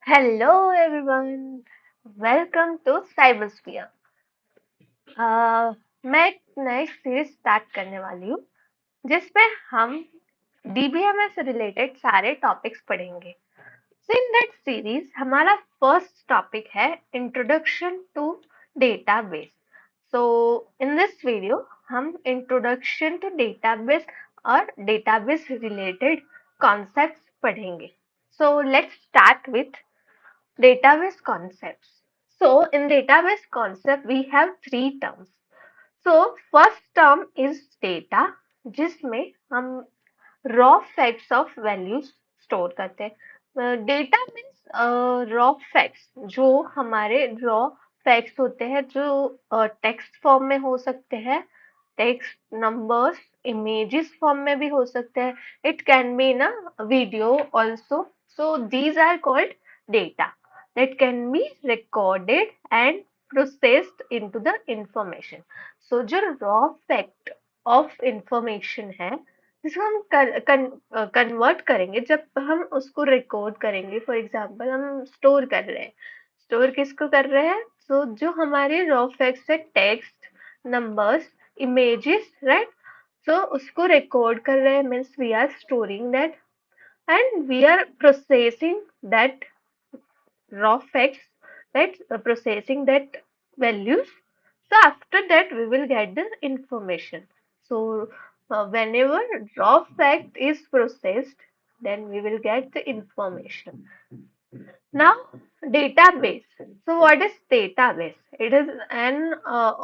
Hello everyone, welcome to Cybersphere. मैं एक नई सीरीज स्टार्ट करने वाली हूँ जिसमें हम DBMS से रिलेटेड सारे टॉपिक्स पढ़ेंगे। So in that series हमारा फर्स्ट टॉपिक है introduction to database. So in this video हम इंट्रोडक्शन टू डेटाबेस और डेटाबेस रिलेटेड कॉन्सेप्ट्स पढ़ेंगे। So let's start with database concepts. So in database concept we have three terms. So first term is data जिसमें हम raw facts of values store करते हैं। Data means raw facts जो हमारे raw facts होते हैं जो टेक्स्ट फॉर्म में हो सकते हैं, टेक्स्ट नंबर्स इमेजेस फॉर्म में भी हो सकते हैं, it can be in a video also. So these are called data that can be recorded and processed into the information. So जो raw fact of information है जिसको हम कन्वर्ट करेंगे जब हम उसको रिकॉर्ड करेंगे। फॉर एग्जांपल हम स्टोर कर रहे हैं, स्टोर किसको कर रहे हैं? सो जो हमारे रॉ फैक्ट्स है, text, numbers, images, right? So उसको रिकॉर्ड कर रहे हैं means we are storing that and we are processing that raw facts, right? Processing that values. So after that we will get the information. So whenever raw fact is processed, then we will get the information. Now database. So what is database? It is an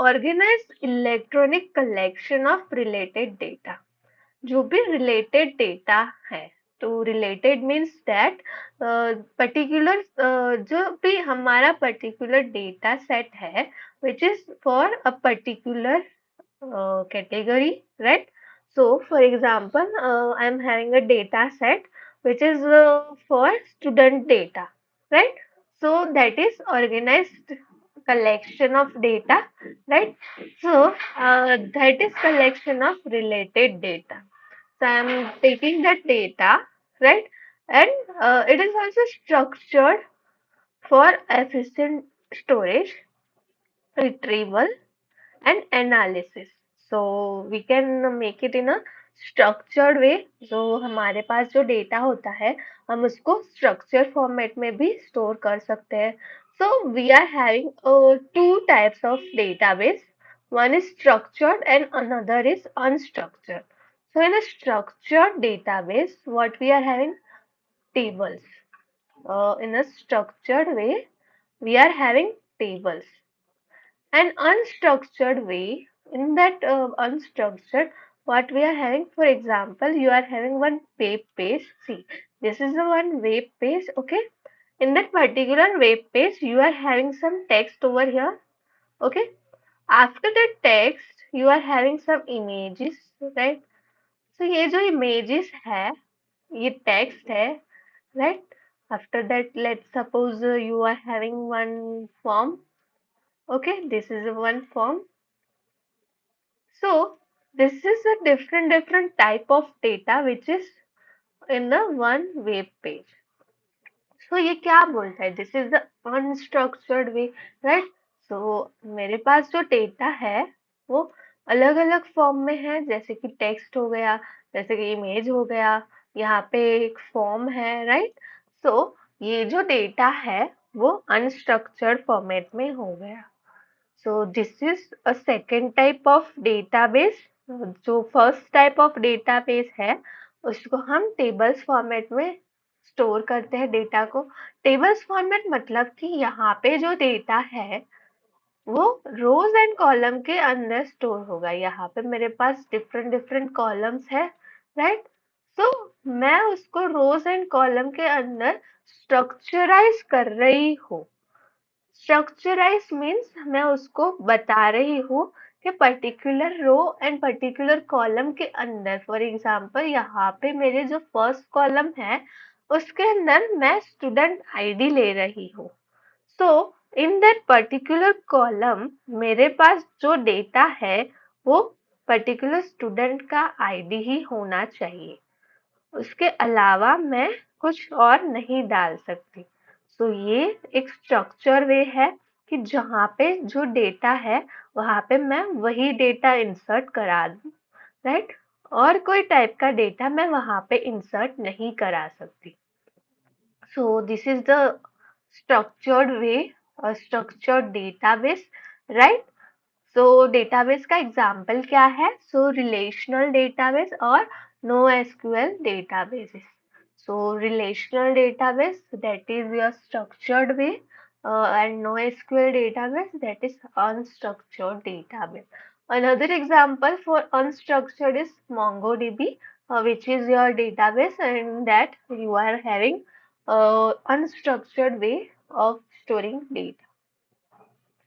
organized electronic collection of related data. जो भी related data है, तो related means that particular जो भी हमारा particular data set है which is for a particular category, right? So for example I am having a data set which is for student data, right? So that is organized collection of data, right? So that is collection of related data. So I'm taking that data, right? And it is also structured for efficient storage, retrieval, and analysis. So we can make it in a structured way. जो हमारे पास जो data होता है हम उसको structure format में भी store कर सकते हैं. So we are having two types of database. One is structured and another is unstructured. So in a structured database, what we are having? Tables. In a structured way, we are having tables. An unstructured way, in that unstructured, what we are having, for example, you are having one web page. See, this is the one web page, okay? In that particular web page, you are having some text over here, okay? After the text, you are having some images, right? So ये जो images है, ये text है, right? After that, let's suppose you are having one form. Okay, this is one form. So this is a different type of data which is in the one web page. So ये क्या बोलता है? This is the unstructured way, right? So मेरे पास जो data है वो अलग अलग फॉर्म में है, जैसे कि टेक्स्ट हो गया, जैसे कि इमेज हो गया, यहाँ पे एक फॉर्म है, राइट? सो ये जो डेटा है वो अनस्ट्रक्चर्ड फॉर्मेट में हो गया. So this is a second type of database. जो फर्स्ट टाइप ऑफ डेटाबेस है उसको हम टेबल्स फॉर्मेट में स्टोर करते हैं डेटा को. टेबल्स फॉर्मेट मतलब कि यहाँ पे जो डेटा है वो रोज एंड कॉलम के अंदर स्टोर होगा. यहाँ पे मेरे पास डिफरेंट डिफरेंट कॉलम्स है, राइट? सो मैं उसको रोज एंड कॉलम के अंदर स्ट्रक्चराइज कर रही हूँ. स्ट्रक्चराइज मीन्स मैं उसको बता रही हूँ कि particular row and particular column के अंदर, फॉर एग्जाम्पल यहाँ पे मेरे जो फर्स्ट कॉलम है उसके अंदर मैं स्टूडेंट आईडी ले रही हूँ. सो इन दैट पर्टिकुलर कॉलम मेरे पास जो डेटा है वो पर्टिकुलर स्टूडेंट का आईडी ही होना चाहिए, उसके अलावा मैं कुछ और नहीं डाल सकती. सो ये एक स्ट्रक्चर वे है कि जहाँ पे जो डेटा है वहाँ पे मैं वही डेटा इंसर्ट करा दूँ, राइट। और कोई टाइप का डेटा मैं वहाँ पे इंसर्ट नहीं करा सकती। So this is the structured way, structured database, right. So database का एग्जाम्पल क्या है? सो रिलेशनल डेटाबेस और no SQL databases. So relational database, that is your structured way, and NoSQL database, that is unstructured database. Another example for unstructured is MongoDB, which is your database, and that you are having unstructured way of storing data.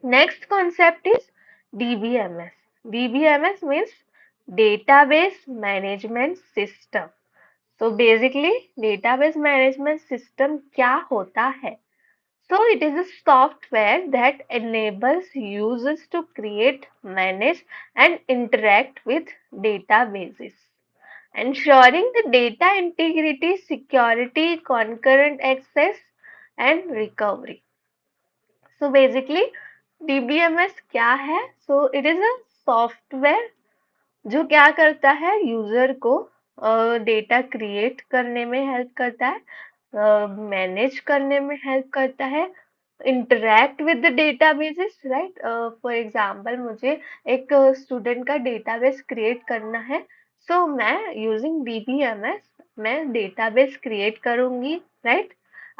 Next concept is DBMS. DBMS means Database Management System. So basically, database management system क्या होता है? So it is a software that enables users to create, manage, and interact with databases, ensuring the data integrity, security, concurrent access, and recovery. So basically, DBMS क्या है? So it is a software जो क्या करता है, user को data create करने में help करता है, मैनेज करने में हेल्प करता है, interact with the databases, right. For example मुझे एक स्टूडेंट का डेटाबेस क्रिएट करना है, सो मैं यूजिंग डीबीएमएस मैं डेटाबेस क्रिएट करूंगी, right.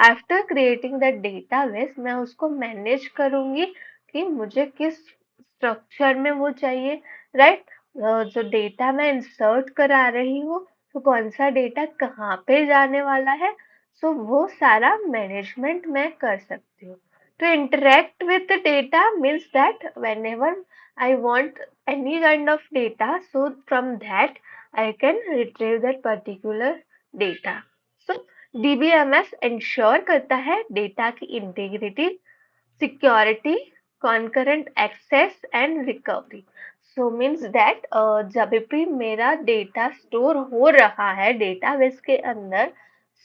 After creating that database मैं उसको मैनेज करूंगी कि मुझे किस स्ट्रक्चर में वो चाहिए, राइट। जो डेटा मैं इंसर्ट करा रही हूँ, तो कौन सा डेटा कहाँ पे जाने वाला है, सो वो सारा मैनेजमेंट मैं कर सकती हूँ। To interact with the data means that whenever I want any kind of data, so from that I can retrieve that particular data. So DBMS ensure करता है डेटा की integrity, security, concurrent access and recovery. So means that जब भी मेरा data store हो रहा है database के अंदर,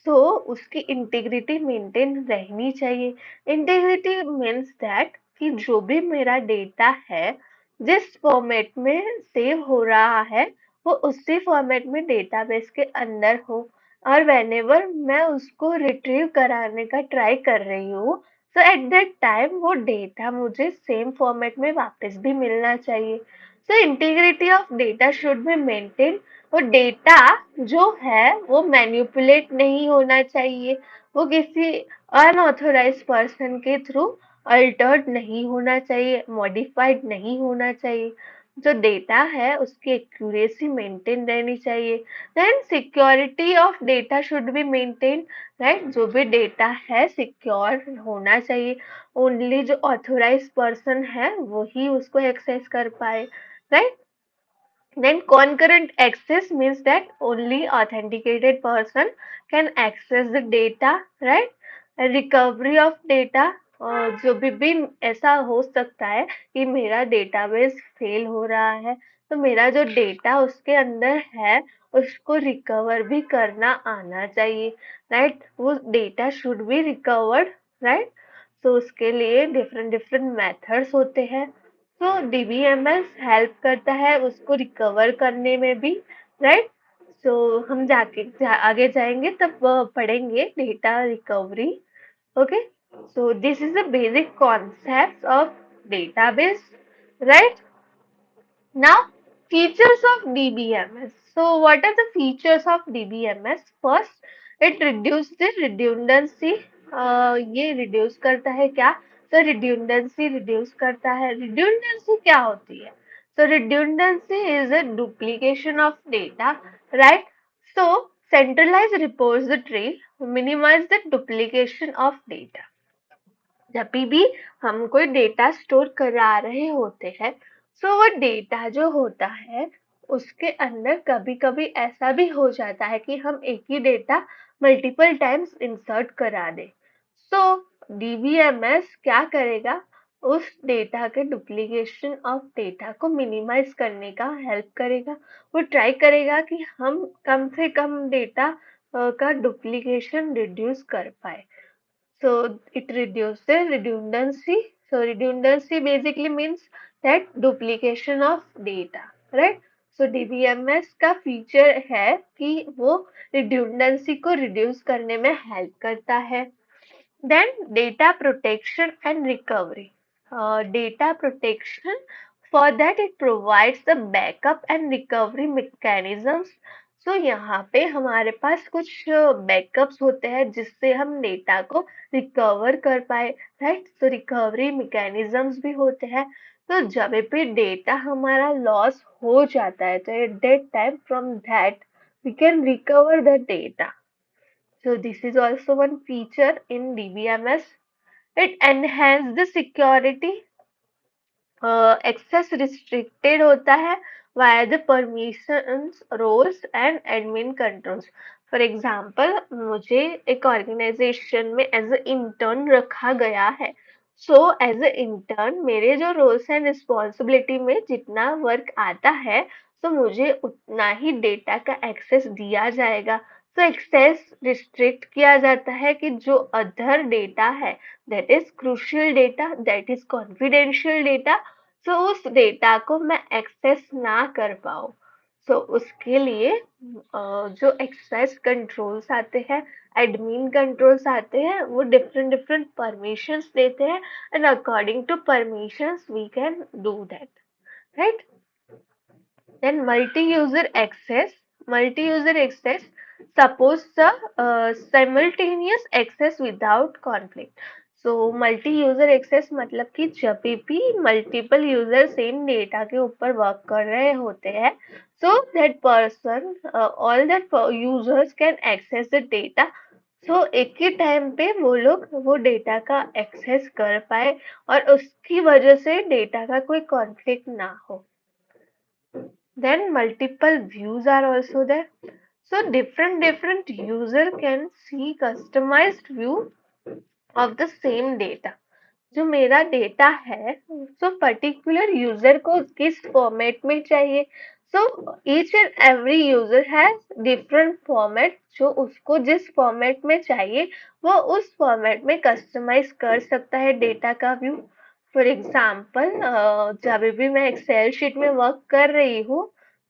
so उसकी इंटीग्रिटी मेंटेन रहनी चाहिए। इंटीग्रिटी मीन्स दैट कि जो भी मेरा डेटा है जिस फॉर्मेट में सेव हो रहा है वो उसी फॉर्मेट में डेटाबेस के अंदर हो, और व्हेनेवर मैं उसको रिट्रीव कराने का ट्राई कर रही हूँ, सो एट दैट टाइम वो डेटा मुझे सेम फॉर्मेट में वापस भी मिलना चाहिए। So integrity of data should be maintain. वो डेटा जो है वो मैन्युपुलेट नहीं होना चाहिए, वो किसी अनऑथोराइज पर्सन के थ्रू अल्टर्ड नहीं होना चाहिए, मॉडिफाइड नहीं होना चाहिए। जो डेटा है उसकी एक्यूरेसी मेंटेन रहनी चाहिए। Then security of data should be maintain, right. जो भी डेटा है सिक्योर होना चाहिए, ओनली जो ऑथोराइज पर्सन है वही उसको एक्सेस कर पाए, right. Then concurrent access means that only authenticated person can access the data, right? And recovery of data, जो भी ऐसा हो सकता है कि मेरा डेटाबेस फेल हो रहा है, तो मेरा जो डेटा उसके अंदर है उसको रिकवर भी करना आना चाहिए, राइट। वो data should be recovered, right. तो उसके लिए डिफरेंट डिफरेंट मेथड्स होते हैं। तो डीबीएमएस हेल्प करता है उसको रिकवर करने में भी, राइट। सो हम आगे जाएंगे तब पढ़ेंगे data recovery. Okay, so this is the basic concept of database, right. Now, features of DBMS. So, what are the features of DBMS? First, it reduces the redundancy. ये reduce करता है क्या? तो redundancy reduce करता है। Redundancy क्या होती है? So, redundancy is a duplication of data, right? So, centralized repository minimize the duplication of data. जब भी हम कोई डेटा स्टोर करा रहे होते हैं, सो वो डेटा जो होता है उसके अंदर कभी कभी ऐसा भी हो जाता है कि हम एक ही डेटा मल्टीपल टाइम्स इंसर्ट करा दें। सो डीबीएमएस क्या करेगा, उस डेटा के डुप्लीकेशन ऑफ डेटा को मिनिमाइज करने का हेल्प करेगा। वो ट्राई करेगा कि हम कम से कम डेटा का डुप्लीकेशन रिड्यूस कर पाए। So it reduces redundancy. So redundancy basically means that duplication of data, right? So DBMS का फीचर है कि वो redundancy को reduce करने में help करता है. Then data protection and recovery. Data protection, for that it provides the backup and recovery mechanisms. So यहाँ पे हमारे पास कुछ बैकअप्स होते हैं जिससे हम डेटा को रिकवर कर पाए, राइट? तो रिकवरी मैकेनिज्म्स भी होते हैं. तो जब भी डेटा हमारा लॉस हो जाता है तो eight that time from that we can recover the data. So this is also one feature in DBMS. It enhances the security. Access restricted होता है via the permissions, roles and admin controls. For example, मुझे एक organization में as a intern रखा गया है. So as a intern मेरे जो roles and responsibility में जितना work आता है, तो मुझे उतना ही data का access दिया जाएगा. तो एक्सेस रिस्ट्रिक्ट किया जाता है कि जो अदर डेटा है, that is crucial data, that is confidential data, so उस डेटा को मैं एक्सेस ना कर पाऊँ. सो उसके लिए जो एक्सेस कंट्रोल्स आते हैं, एडमिन कंट्रोल्स आते हैं, वो डिफरेंट डिफरेंट परमिशंस देते हैं and according to permissions we can do that, right? Then multi-user access. Multi-user access suppose the simultaneous access without conflict. So multi-user access मतलब कि जब भी multiple user same data के ऊपर work कर रहे होते हैं, so that person all that users can access the data. So एक ही टाइम पे वो लोग वो डेटा का एक्सेस कर पाए और उसकी वजह से डेटा का कोई कॉन्फ्लिक्ट ना हो. Then multiple views are also there. So different user can see customized view of the same data. जो मेरा डेटा है, so particular user को किस फॉर्मेट में चाहिए. So each and every user has different format. जो उसको जिस फॉर्मेट में चाहिए वो उस फॉर्मेट में कस्टमाइज कर सकता है डेटा का व्यू. फॉर एग्जाम्पल जब भी मैं एक्सेल शीट में वर्क कर रही हूँ,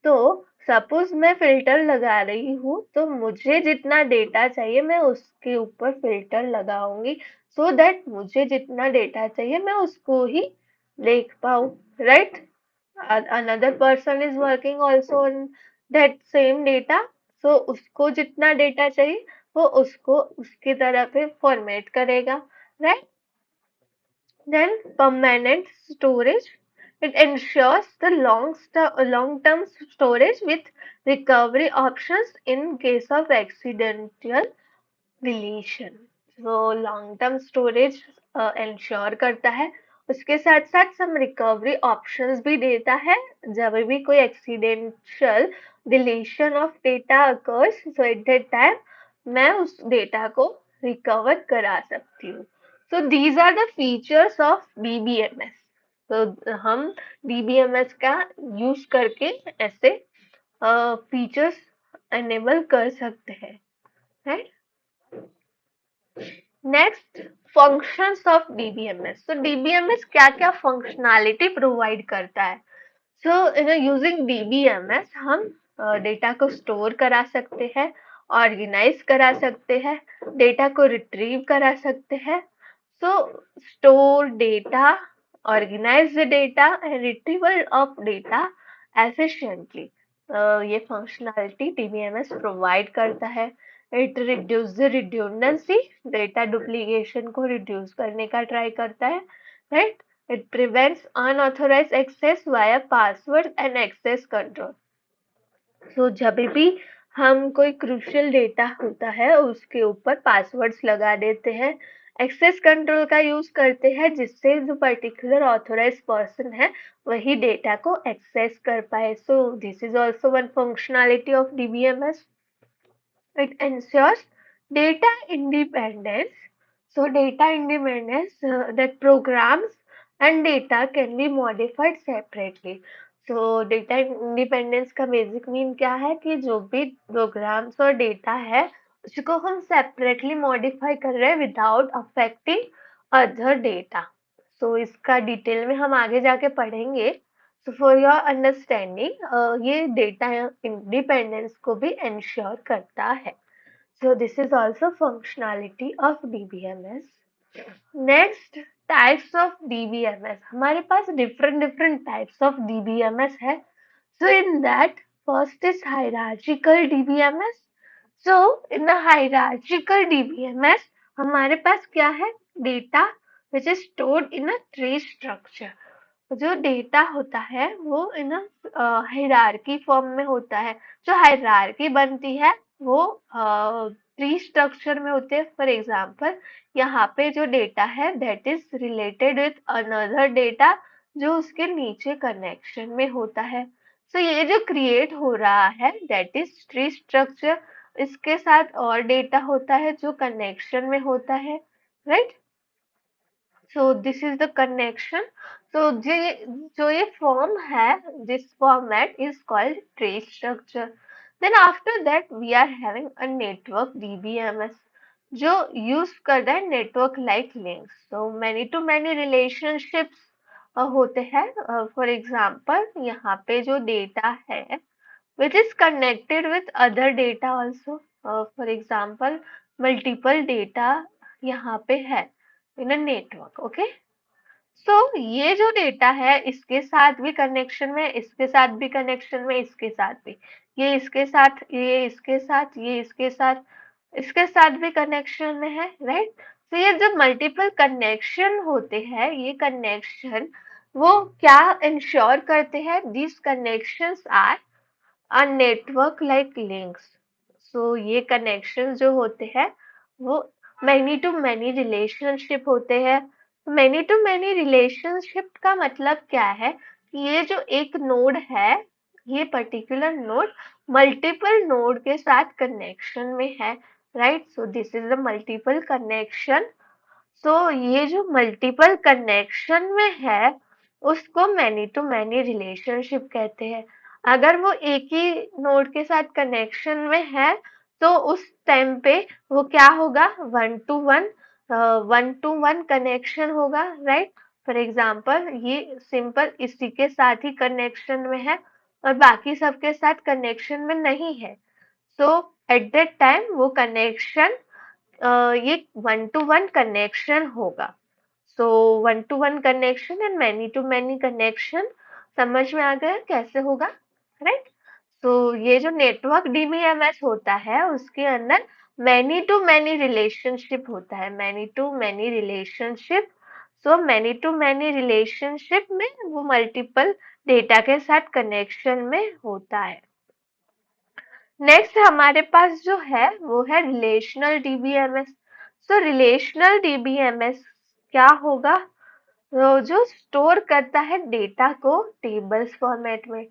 तो सपोज मैं फिल्टर लगा रही हूँ, तो मुझे जितना डेटा चाहिए मैं उसके ऊपर फिल्टर लगाऊंगी, so that मुझे जितना डेटा चाहिए मैं उसको ही देख पाऊँ, right? Another person is working also on that same data, so उसको जितना डेटा चाहिए वो उसको उसकी तरह पे फॉर्मेट करेगा, right? Then permanent storage. It ensures the long-term storage with recovery options in case of accidental deletion. So long-term storage ensure करता है, उसके साथ साथ some recovery options भी देता है जब भी कोई accidental deletion of data occurs, so at that time मैं उस डेटा को recover करा सकती हूँ. So these are the features of DBMS. तो हम DBMS का यूज करके ऐसे फीचर्स एनेबल कर सकते हैं, right? Next, functions of DBMS. तो DBMS क्या क्या फंक्शनैलिटी प्रोवाइड करता है? सो यूजिंग DBMS हम डेटा को स्टोर करा सकते हैं, ऑर्गेनाइज करा सकते हैं, डेटा को रिट्रीव करा सकते हैं. So store data, organize the data and retrieval of data efficiently. ये फंक्शनैलिटी DBMS प्रोवाइड करता है. It reduce the redundancy, data duplication को रिड्यूस करने का ट्राई करता है, right? It prevents unauthorised access via password and access control. So जब भी हम कोई क्रूशियल डेटा होता है उसके ऊपर पासवर्ड्स लगा देते हैं, एक्सेस कंट्रोल का यूज करते हैं जिससे जो पर्टिकुलर ऑथोराइज पर्सन है वही डेटा को एक्सेस कर पाए. सो this is also one functionality of DBMS. It ensures data independence. So data independence, that programs and data can be modified separately. So data independence का बेसिक मीन क्या है कि जो भी प्रोग्राम्स और डेटा है उसको हम सेपरेटली मॉडिफाई कर रहे हैं without affecting other data. So इसका डिटेल में हम आगे जाके पढ़ेंगे। सो फॉर योर अंडरस्टैंडिंग ये डेटा इंडिपेंडेंस को भी इंश्योर करता है। So this is also functionality of DBMS. Next, types of DBMS. हमारे पास different different types of DBMS है। So in that, first is hierarchical DBMS. So in the hierarchical DBMS, हमारे पास क्या है? Data which is stored in a tree structure. जो data होता है वो इन हायरार्की फॉर्म में होता है। जो हायरार्की बनती है वो ट्री स्ट्रक्चर में होते हैं। फॉर एग्जांपल, यहाँ पे जो डेटा है that is related with another data जो उसके नीचे कनेक्शन में होता है। सो ये जो क्रिएट हो रहा है दैट इज ट्री स्ट्रक्चर, इसके साथ और डेटा होता है जो कनेक्शन में होता है, right. So this is the connection. So जो ये form है, this format is called trace structure. Then after that we are having a network DBMS जो use करता है network like links. So many to many relationships होते हैं। For example, यहाँ पे जो data है which is connected with other data also. For example, multiple data यहाँ पे है in a network, okay? सो ये जो डेटा है इसके साथ भी कनेक्शन में, इसके साथ भी कनेक्शन में, इसके साथ भी, ये इसके साथ, ये इसके साथ, ये इसके साथ, इसके साथ भी कनेक्शन में है, राइट। तो ये जो मल्टीपल कनेक्शन होते हैं, ये कनेक्शन वो क्या इंश्योर करते हैं? These connections are a network like links. So ये कनेक्शन जो होते हैं वो मैनी टू मैनी रिलेशनशिप होते हैं। मैनी टू मैनी रिलेशनशिप का मतलब क्या है? ये जो एक नोड है, ये पर्टिकुलर नोड मल्टीपल नोड के साथ कनेक्शन में है, right. So this is the multiple connection. So ये जो मल्टीपल कनेक्शन में है उसको मैनी टू मैनी रिलेशनशिप कहते हैं। अगर वो एक ही नोड के साथ कनेक्शन में है तो उस टाइम पे वो क्या होगा? वन टू वन कनेक्शन होगा, राइट। फॉर एग्जाम्पल, ये सिंपल इसी के साथ ही कनेक्शन में है और बाकी सबके साथ कनेक्शन में नहीं है। सो एट दैट टाइम वो कनेक्शन ये वन टू वन कनेक्शन होगा। So one to one connection and many to many connection समझ में आ गया कैसे होगा, राइट। तो ये जो नेटवर्क डीबीएमएस होता है उसके अंदर मैनी टू मैनी रिलेशनशिप होता है, many to many relationship. So many to many relationship में वो मल्टीपल डेटा के साथ कनेक्शन में होता है। नेक्स्ट हमारे पास जो है वो है relational DBMS. So relational DBMS क्या होगा? जो स्टोर करता है डेटा को टेबल्स फॉर्मेट में।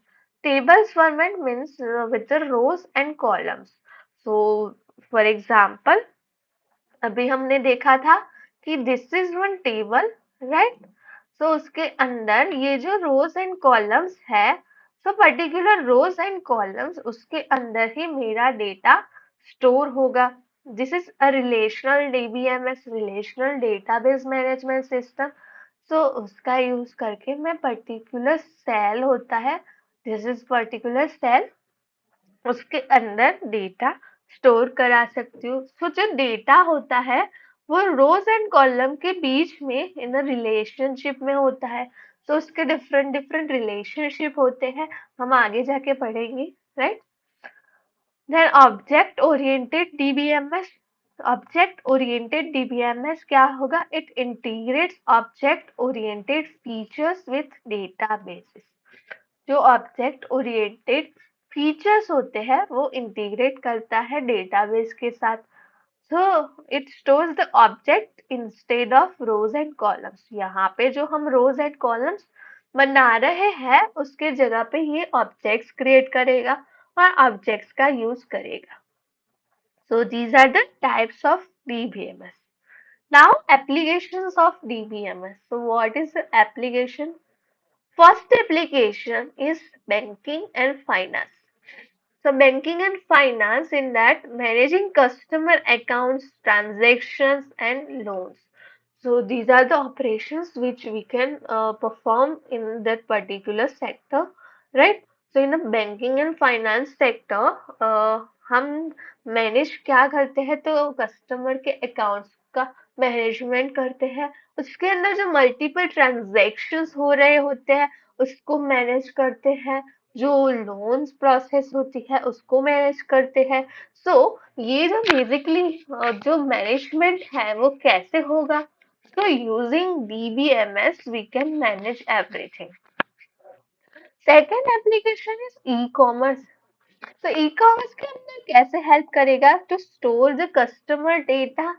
Tables format means with rows and columns. So for example, अभी हमने देखा था कि this is one table, right. So उसके अंदर ये जो रोज एंड कॉलम्स है, so particular rows and columns उसके अंदर ही मेरा डेटा स्टोर होगा। This is a relational DBMS, relational database management system. सो उसका यूज करके मैं पर्टिकुलर सेल होता है, दिस इज पर्टिकुलर सेल, उसके अंदर डेटा स्टोर करा सकती हूँ। सो जो डेटा होता है वो रोज एंड कॉलम के बीच में इन रिलेशनशिप में होता है। सो उसके डिफरेंट डिफरेंट रिलेशनशिप होते हैं, हम आगे जाके पढ़ेंगे, right. Then object oriented DBMS. Object oriented DBMS क्या होगा? It integrates object oriented features with databases. जो ऑब्जेक्ट ओरिएंटेड फीचर्स होते हैं वो इंटीग्रेट करता है डेटाबेस के साथ। So it stores the object instead of rows and columns. यहाँ पे जो हम रोज एंड कॉलम्स बना रहे हैं उसके जगह पे ये ऑब्जेक्ट्स क्रिएट करेगा और ऑब्जेक्ट्स का यूज करेगा। So these are the types of DBMS. Now applications of DBMS. So what is the application? First application is banking and finance. So banking and finance, in that managing customer accounts, transactions and loans. So these are the operations which we can perform in that particular sector, right? So in the banking and finance sector, हम manage क्या करते हैं, तो customer के accounts का management करते हैं, उसके अंदर जो मल्टीपल ट्रांजैक्शंस हो रहे होते हैं उसको मैनेज करते हैं, जो लोन्स प्रोसेस होती है उसको मैनेज करते हैं। सो ये जो बेसिकली जो मैनेजमेंट है वो कैसे होगा, so using DBMS, we can manage everything. Second application is e-commerce. तो ई-कॉमर्स के अंदर कैसे हेल्प करेगा to store the customer data,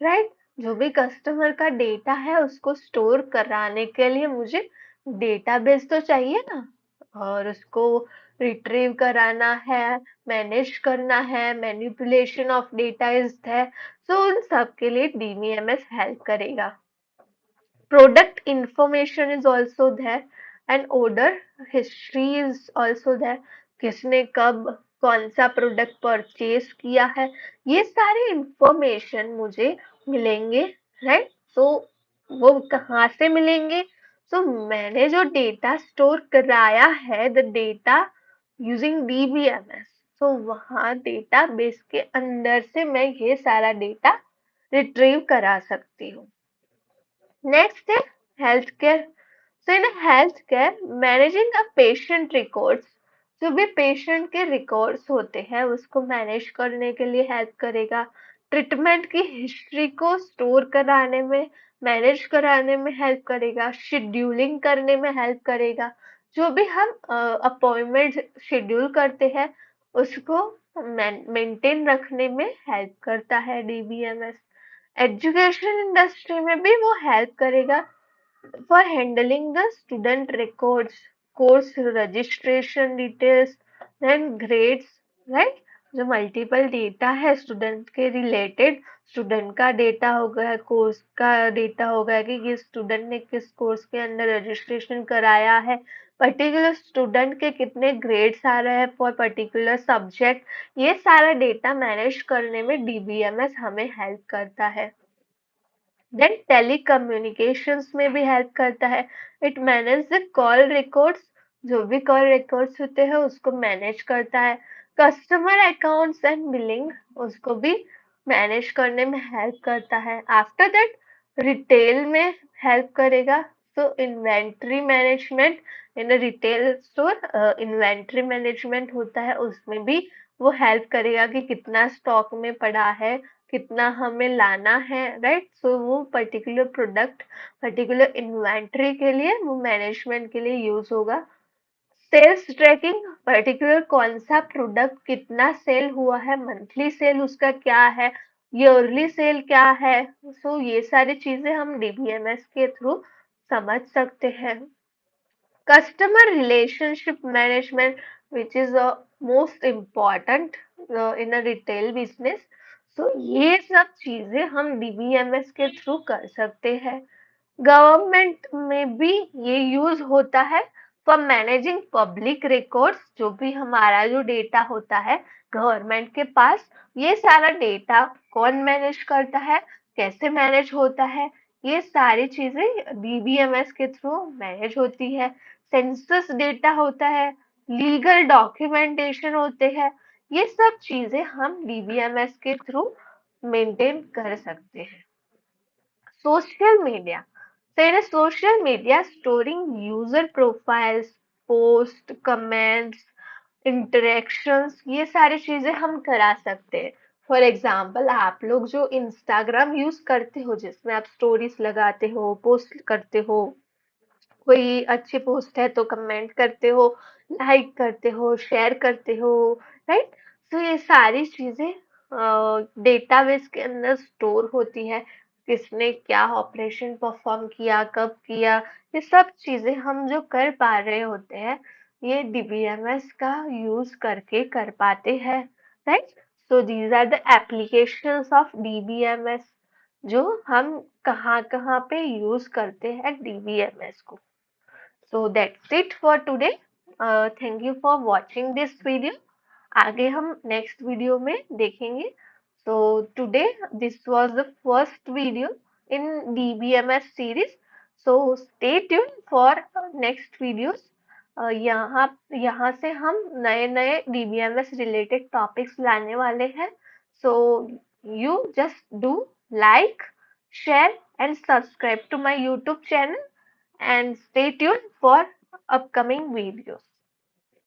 right? जो भी कस्टमर का डेटा है उसको स्टोर कराने के लिए मुझे डेटाबेस तो चाहिए ना, और उसको रिट्रीव कराना है, मैनेज करना है, मैनिपुलेशन ऑफ डेटा इज है, सो उन सब के लिए डीबीएमएस हेल्प करेगा। Product information is also there and order history is also there, किसने कब कौन सा प्रोडक्ट परचेज किया है, ये सारे इंफॉर्मेशन मुझे मिलेंगे, राइट? सो वो कहाँ से मिलेंगे? सो मैंने जो डेटा स्टोर कराया है, द डेटा यूजिंग डीबीएमएस, सो वहाँ डेटा बेस के अंदर से मैं ये सारा डेटा रिट्रीव करा सकती हूँ। Next is healthcare. So in healthcare, managing a patient records, जो भी पेशेंट के रिकॉर्ड्स होते हैं उसको मैनेज करने के लिए हेल्प करेगा। ट्रीटमेंट की हिस्ट्री को स्टोर कराने में, मैनेज कराने में हेल्प करेगा। शेड्यूलिंग करने में हेल्प करेगा। जो भी हम अपॉइंटमेंट शेड्यूल करते हैं उसको मेंटेन रखने में हेल्प करता है डीबीएमएस। एजुकेशन इंडस्ट्री में भी वो हेल्प करेगा for handling the student records, course registration details, then grades, right? जो मल्टीपल डेटा है स्टूडेंट के रिलेटेड, स्टूडेंट का डेटा हो गया, कोर्स का डेटा हो गया कि किस स्टूडेंट ने किस कोर्स के अंदर रजिस्ट्रेशन कराया है, पर्टिकुलर स्टूडेंट के कितने ग्रेड्स आ रहे हैं फॉर पर्टिकुलर सब्जेक्ट, ये सारा डेटा मैनेज करने में डीबीएमएस हमें हेल्प करता है। देन टेलीकम्युनिकेशंस में भी हेल्प करता है। It manage the call records, जो भी कॉल रिकॉर्ड्स होते हैं उसको मैनेज करता है। कस्टमर अकाउंट्स एंड बिलिंग, उसको भी मैनेज करने में हेल्प करता है। आफ्टर दैट रिटेल में हेल्प करेगा। तो inventory management in retail store, inventory management होता है, उसमें भी वो हेल्प करेगा कि कितना स्टॉक में पड़ा है, कितना हमें लाना है, राइट? सो वो पर्टिकुलर प्रोडक्ट, पर्टिकुलर इन्वेंट्री के लिए, वो मैनेजमेंट के लिए यूज होगा। सेल्स ट्रैकिंग, पर्टिकुलर कौन सा प्रोडक्ट कितना सेल हुआ है, मंथली सेल उसका क्या है, ईयरली सेल क्या है, सो ये सारी चीजें हम डीबीएमएस के थ्रू समझ सकते हैं। Customer relationship management, which is most important in a retail business, so ये सब चीजें हम डीबीएमएस के थ्रू कर सकते हैं। गवर्नमेंट में भी ये यूज होता है फॉर मैनेजिंग पब्लिक रिकॉर्ड्स, जो भी हमारा जो डेटा होता है गवर्नमेंट के पास, ये सारा डेटा कौन मैनेज करता है, कैसे मैनेज होता है, ये सारी चीजें डीबीएमएस के थ्रू मैनेज होती है। सेंसस डेटा होता है, लीगल डॉक्यूमेंटेशन होते हैं, ये सब चीजें हम डीबीएमएस के थ्रू मेंटेन कर सकते हैं। Social media. So in a social media, storing user profiles, post, comments, interactions, ये सारी चीजें हम करा सकते हैं। फॉर एग्जाम्पल, आप लोग जो इंस्टाग्राम यूज करते हो, जिसमें आप स्टोरीज लगाते हो, पोस्ट करते हो, कोई अच्छी पोस्ट है तो कमेंट करते हो, लाइक करते हो, शेयर करते हो, राइट? तो ये सारी चीजें डेटाबेस के अंदर स्टोर होती है। किसने क्या ऑपरेशन परफॉर्म किया, कब किया, ये सब चीजें हम जो कर पा रहे होते हैं, ये डीबीएमएस का यूज करके कर पाते हैं, right? So these are the applications of DBMS, जो हम कहाँ कहाँ पे यूज करते हैं डीबीएमएस को। So that's it for today. Thank you for watching this video. आगे हम नेक्स्ट वीडियो में देखेंगे। So today this was the first video in DBMS series. So stay tuned for next videos. यहाँ यहाँ से हम नए नए DBMS related topics लाने वाले हैं। So you just do like, share and subscribe to my YouTube channel and stay tuned for upcoming videos.